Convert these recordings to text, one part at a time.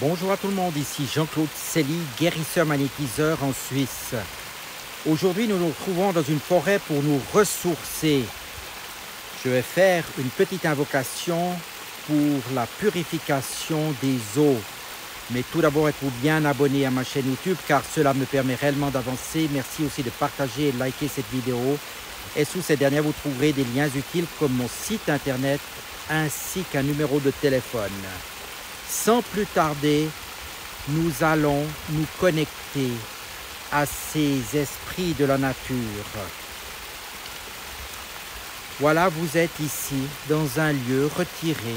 Bonjour à tout le monde, ici Jean-Claude Célie, guérisseur magnétiseur en Suisse. Aujourd'hui, nous nous retrouvons dans une forêt pour nous ressourcer. Je vais faire une petite invocation pour la purification des eaux. Mais tout d'abord, êtes-vous bien abonné à ma chaîne YouTube car cela me permet réellement d'avancer. Merci aussi de partager et de liker cette vidéo. Et sous cette dernière, vous trouverez des liens utiles comme mon site internet ainsi qu'un numéro de téléphone. Sans plus tarder, nous allons nous connecter à ces esprits de la nature. Voilà, vous êtes ici, dans un lieu retiré.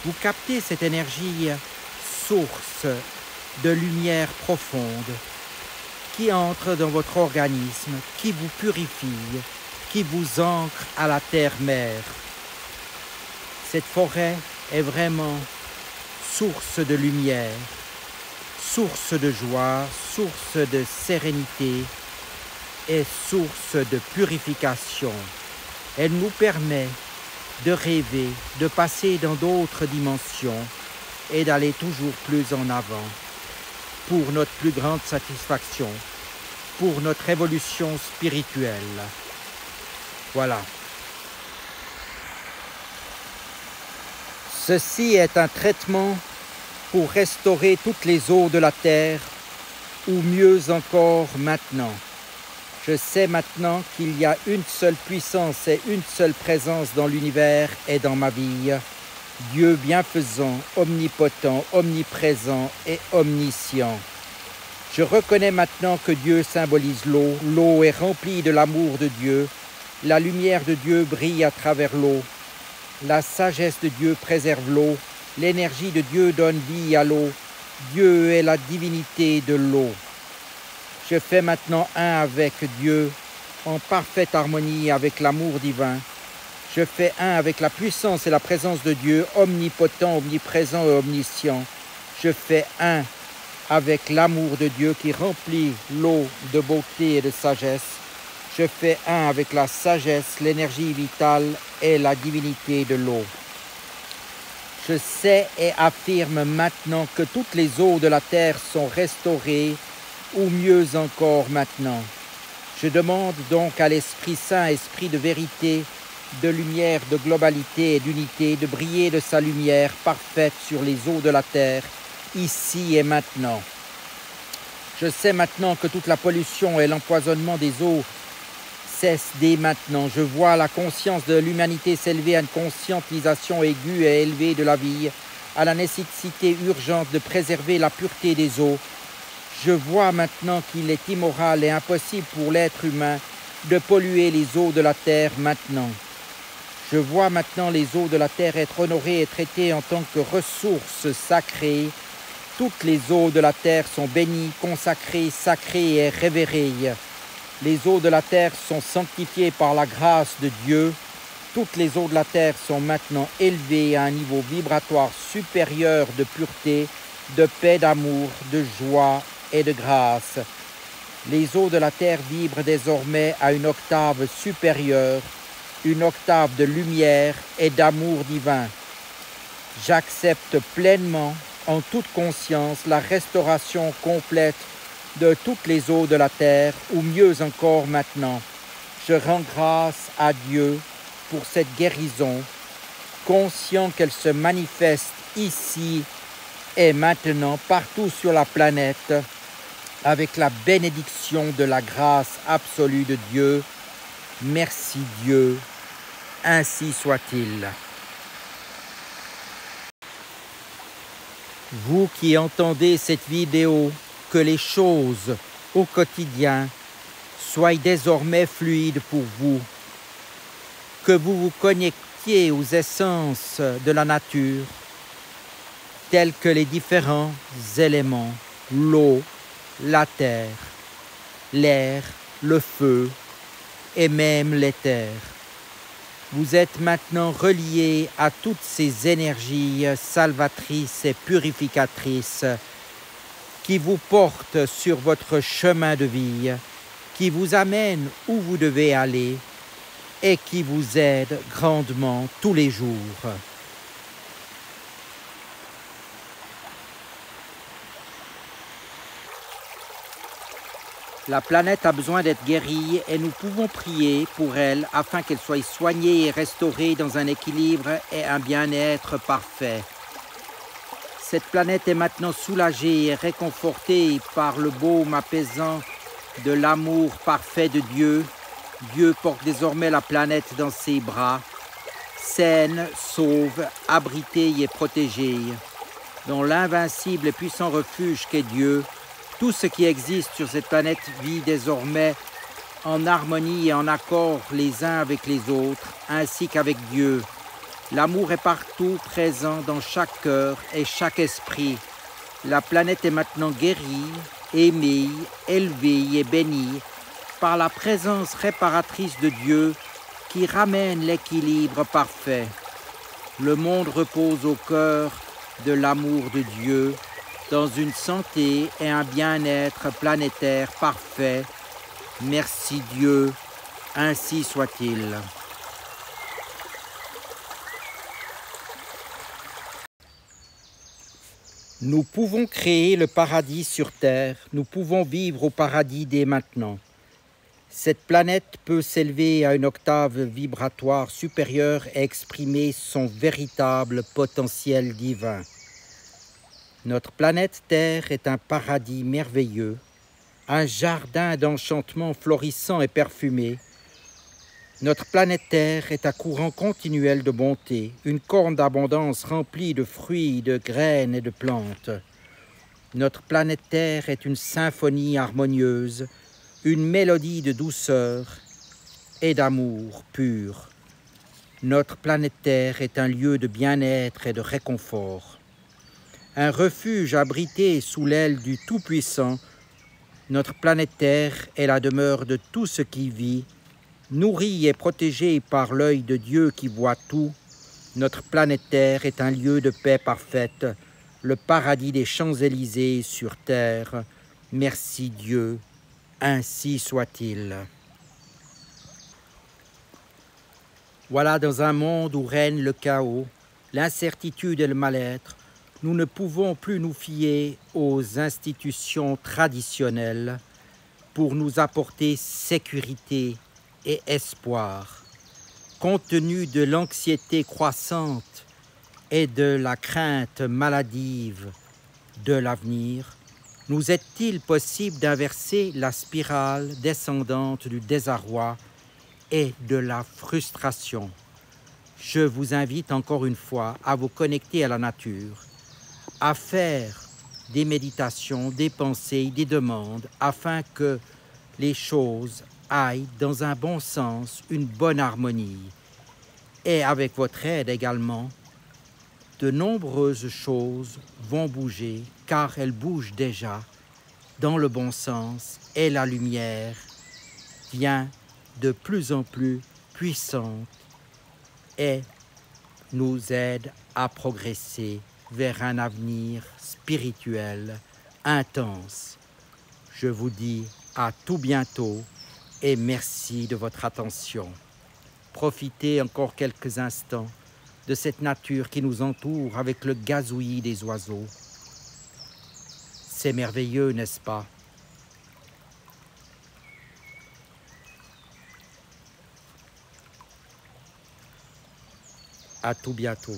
Vous captez cette énergie source de lumière profonde qui entre dans votre organisme, qui vous purifie, qui vous ancre à la terre-mère. Cette forêt est vraiment source de lumière, source de joie, source de sérénité et source de purification. Elle nous permet de rêver, de passer dans d'autres dimensions et d'aller toujours plus en avant pour notre plus grande satisfaction, pour notre évolution spirituelle. Voilà. Ceci est un traitement pour restaurer toutes les eaux de la terre, ou mieux encore maintenant. Je sais maintenant qu'il y a une seule puissance et une seule présence dans l'univers et dans ma vie. Dieu bienfaisant, omnipotent, omniprésent et omniscient. Je reconnais maintenant que Dieu symbolise l'eau. L'eau est remplie de l'amour de Dieu. La lumière de Dieu brille à travers l'eau. La sagesse de Dieu préserve l'eau. L'énergie de Dieu donne vie à l'eau. Dieu est la divinité de l'eau. Je fais maintenant un avec Dieu, en parfaite harmonie avec l'amour divin. Je fais un avec la puissance et la présence de Dieu, omnipotent, omniprésent et omniscient. Je fais un avec l'amour de Dieu qui remplit l'eau de beauté et de sagesse. Je fais un avec la sagesse, l'énergie vitale et la divinité de l'eau. Je sais et affirme maintenant que toutes les eaux de la terre sont restaurées, ou mieux encore maintenant. Je demande donc à l'Esprit Saint, Esprit de vérité, de lumière, de globalité et d'unité, de briller de sa lumière parfaite sur les eaux de la terre, ici et maintenant. Je sais maintenant que toute la pollution et l'empoisonnement des eaux cesse dès maintenant. Je vois la conscience de l'humanité s'élever à une conscientisation aiguë et élevée de la vie, à la nécessité urgente de préserver la pureté des eaux. Je vois maintenant qu'il est immoral et impossible pour l'être humain de polluer les eaux de la terre maintenant. Je vois maintenant les eaux de la terre être honorées et traitées en tant que ressources sacrées. Toutes les eaux de la terre sont bénies, consacrées, sacrées et révérées. Les eaux de la terre sont sanctifiées par la grâce de Dieu. Toutes les eaux de la terre sont maintenant élevées à un niveau vibratoire supérieur de pureté, de paix, d'amour, de joie et de grâce. Les eaux de la terre vibrent désormais à une octave supérieure, une octave de lumière et d'amour divin. J'accepte pleinement, en toute conscience, la restauration complète de toutes les eaux de la terre, ou mieux encore maintenant. Je rends grâce à Dieu pour cette guérison, conscient qu'elle se manifeste ici et maintenant, partout sur la planète, avec la bénédiction de la grâce absolue de Dieu. Merci Dieu, ainsi soit-il. Vous qui entendez cette vidéo, que les choses au quotidien soient désormais fluides pour vous, que vous vous connectiez aux essences de la nature, tels que les différents éléments, l'eau, la terre, l'air, le feu et même l'éther. Vous êtes maintenant reliés à toutes ces énergies salvatrices et purificatrices qui vous portent sur votre chemin de vie, qui vous amènent où vous devez aller et qui vous aident grandement tous les jours. La planète a besoin d'être guérie et nous pouvons prier pour elle afin qu'elle soit soignée et restaurée dans un équilibre et un bien-être parfait. Cette planète est maintenant soulagée et réconfortée par le baume apaisant de l'amour parfait de Dieu. Dieu porte désormais la planète dans ses bras, saine, sauve, abritée et protégée. Dans l'invincible et puissant refuge qu'est Dieu, tout ce qui existe sur cette planète vit désormais en harmonie et en accord les uns avec les autres, ainsi qu'avec Dieu. L'amour est partout présent dans chaque cœur et chaque esprit. La planète est maintenant guérie, aimée, élevée et bénie par la présence réparatrice de Dieu qui ramène l'équilibre parfait. Le monde repose au cœur de l'amour de Dieu, dans une santé et un bien-être planétaire parfait. Merci Dieu, ainsi soit-il. Nous pouvons créer le paradis sur Terre, nous pouvons vivre au paradis dès maintenant. Cette planète peut s'élever à une octave vibratoire supérieure et exprimer son véritable potentiel divin. Notre planète Terre est un paradis merveilleux, un jardin d'enchantement florissant et parfumé. Notre planète Terre est un courant continuel de bonté, une corne d'abondance remplie de fruits, de graines et de plantes. Notre planète Terre est une symphonie harmonieuse, une mélodie de douceur et d'amour pur. Notre planète Terre est un lieu de bien-être et de réconfort. Un refuge abrité sous l'aile du Tout-Puissant, notre planète Terre est la demeure de tout ce qui vit, nourrie et protégée par l'œil de Dieu qui voit tout. Notre planète Terre est un lieu de paix parfaite, le paradis des Champs-Élysées sur Terre. Merci Dieu, ainsi soit-il. Voilà, dans un monde où règne le chaos, l'incertitude et le mal-être, nous ne pouvons plus nous fier aux institutions traditionnelles pour nous apporter sécurité et espoir. Compte tenu de l'anxiété croissante et de la crainte maladive de l'avenir, nous est-il possible d'inverser la spirale descendante du désarroi et de la frustration? Je vous invite encore une fois à vous connecter à la nature, à faire des méditations, des pensées, des demandes, afin que les choses aillent dans un bon sens, une bonne harmonie. Et avec votre aide également, de nombreuses choses vont bouger, car elles bougent déjà dans le bon sens, et la lumière vient de plus en plus puissante et nous aide à progresser vers un avenir spirituel intense. Je vous dis à tout bientôt et merci de votre attention. Profitez encore quelques instants de cette nature qui nous entoure avec le gazouillis des oiseaux. C'est merveilleux, n'est-ce pas? À tout bientôt.